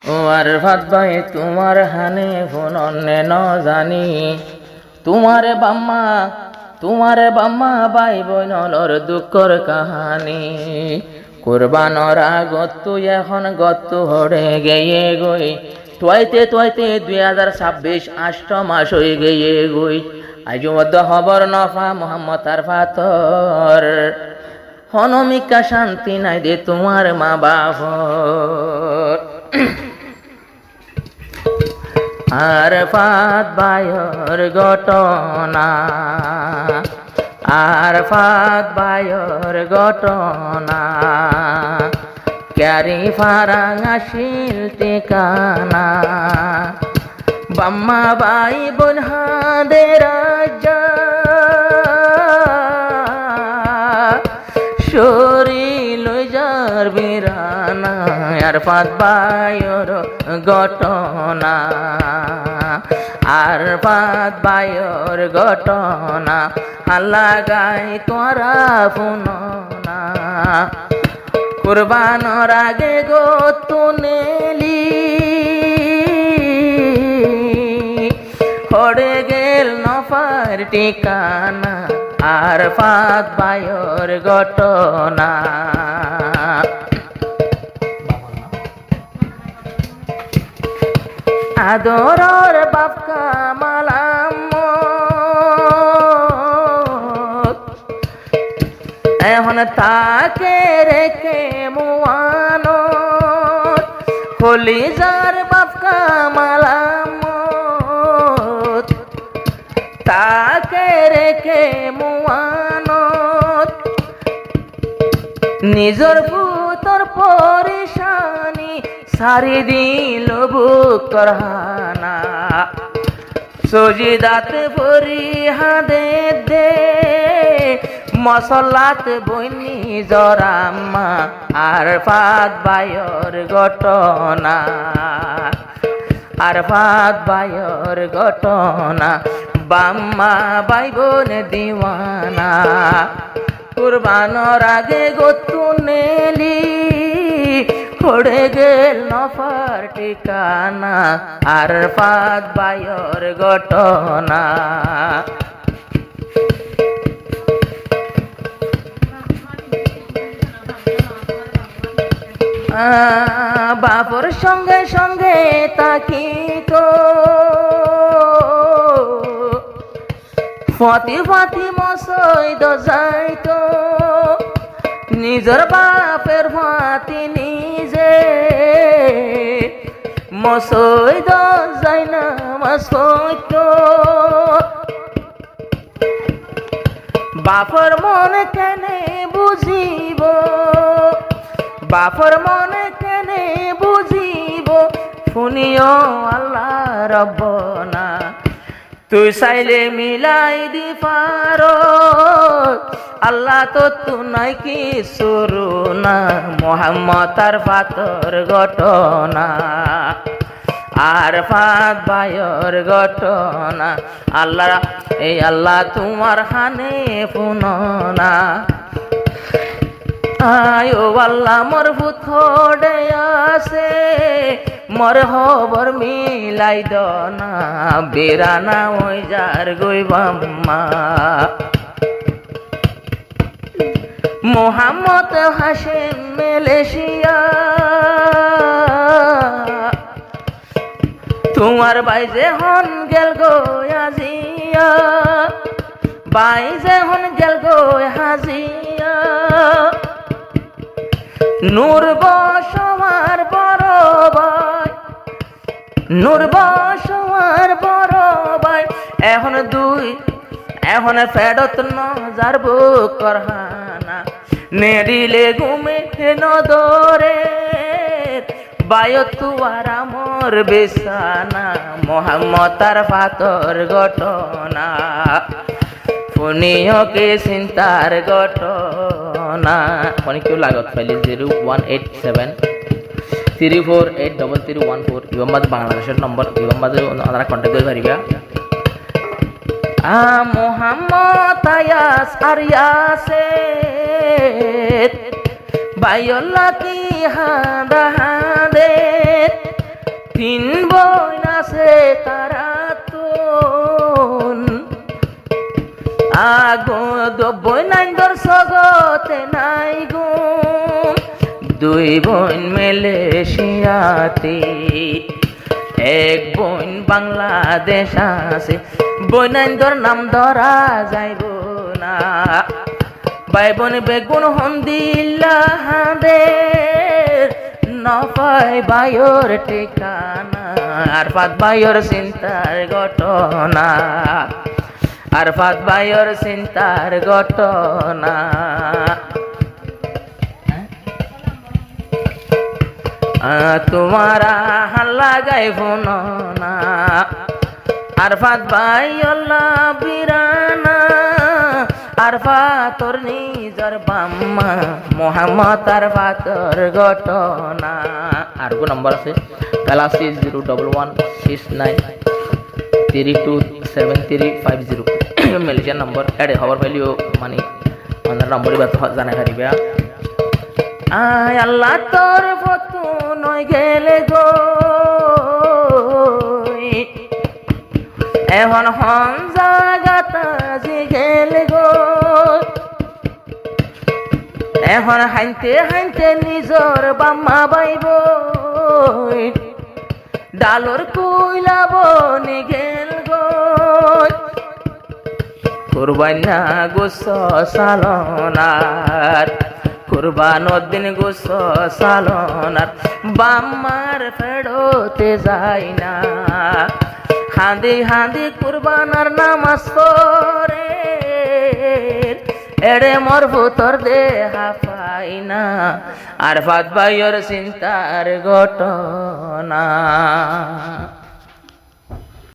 ও আর ভাত ভাই তোমার হানে ফোন ন জানি তোমারে বাম্মা ভাই বোনর দুঃখর কাহানি কোরবানর আগত তুই এখন গত হরে গেয়ে গই তোয়াইতে 2026 8 মাস হয়ে গেয়ে গই আজ মধ্য খবর নফা মোহাম্মদ আর ফাতর হনমিকা শান্তি নাই দে তোমার মা বাপর আরফাত ভাইয়ের ঘটনা আরফাত ভাইয়ের ঘটনা ক্যারি ফারাং আসিল ঠিকানা বাম্মা ভাই বোন হাদের রাজা শরীর লইজার বিরানা আরফাত ভাইয়ের ঘটনা আরফাত ভাইয়ের ঘটনা আল্লাহ গাই তোরা ফুননা কুরবানর আগে গো তুনেলি হড়ে গেল নফার ঠিকানা আরফাত ভাইয়ের ঘটনা আদরর বাপ কামালাম এখন তাকে রেখে মুয়ানো কলিজার বাপ কামালাম তাকে রেখে মুয়ানো নিজর পুতর পরেশানি সারি দিল বুকর হানা সজিদাত পরি হাদে দে মসলাত বইনি জরাম্মা আরফাত ভাইয়ের ঘটনা আরফাত ভাইয়ের ঘটনা বাম্মা ভাই বোন দিওয়ানা কুরবানর আগে গতু নেলি পড়ে গেল নফার ঠিকানা আরফাত ভাইয়ের ঘটনা বাপর সঙ্গে সঙ্গে তাকিত ফাতি ফাতি মসজিদ যাইত নিজের বাপের ফাতি নিজে মসজিদ যাই না মসজিদ বাপর মনে কেনে বুঝিব বাপর মনে কেনে বুঝিব শুনিও আল্লাহ রব্বনা তুই চাইলে মিলাই দি পার আল্লাহ তো তু নাই কি শুরু না মোহাম্মদ আরফাতর ঘটনা আরফাত ভাইয়ের ঘটনা আল্লাহ এই আল্লাহ তোমার হানে পুননা আয়ো আল্লাহ মোর ফুথড়ে আছে মোর খবর মিলাই দনা বেরানা ওই যার গই বাম্মা মোহাম্মদ হাসেম মালয়েশিয়া তোমার ভাই যে হন গেল গো আজিয়া ভাই যে হন গেল গো হাজিয়া নূর বসওয়ার বড় ভাই নূর বসওয়ার বড় ভাই এখন ফেরত নজার বুকর হানা নেড়িলে ঘুমে নদরে বায়ু তুয়ার আমর বেসানা মোহাম্মদ আরফাতর ঘটনা শুনিও কে চিন্তার ঘটনা ফোন কিউ লাগত পাইলি 0187348331 ইমামাদ বাংলাদেশের নম্বর ইমামাদ আপনারা কন্ট্যাক্ট করে পারিবা মোহাম্মদ আয়াস আর ইয়াসের বাইল্লা কি হাদা হাদে তিন বোন আছে তারা তো আগো বইনাইন্দর সগতে নাই গো দুই বোন মালয়েশিয়াতে এক বোন বাংলাদেশ আছে বইনাইন্দর নাম ধরা যাইব না ভাই বোন বেগুন হন্দিল্লা হাদের নফাই বায়ুর ঠিকানা আরফাত বায়ুর চিন্তার ঘটনা আরফাত বায়ুর চিন্তার ঘটনা তোমারা হাল্লা গাইব না আরফাত বায়ুল্লা বিরানা আরফাতর নিজর বাম্মা মোহাম্মদ আরফাতর ঘটনা আর গো নাম্বার আছে +601169327350 মালয়েশিয়ান নাম্বার এডে খবর পাইলিও মানে আমার নম্বরই বাত জানা হারিবা আয় আল্লাহ তোর ফটো নয় গেলে গো এখন হন জাগাতা যে গেলে গো এখন হাইতে হাইতে নিজর বাম্মা বাইব ডালর কইলা বনে গেল গো কুরবানা গোস সালনার কুরবানোর দিন গোস সালনার বাম্মার ফেরোতে যায় না হাঁদি হাঁদি কুরবানার নামাজ পড়ে এড়ে মোর ভূতর দেহা পাই না আরফাত ভাইয়ের চিন্তার ঘটনা।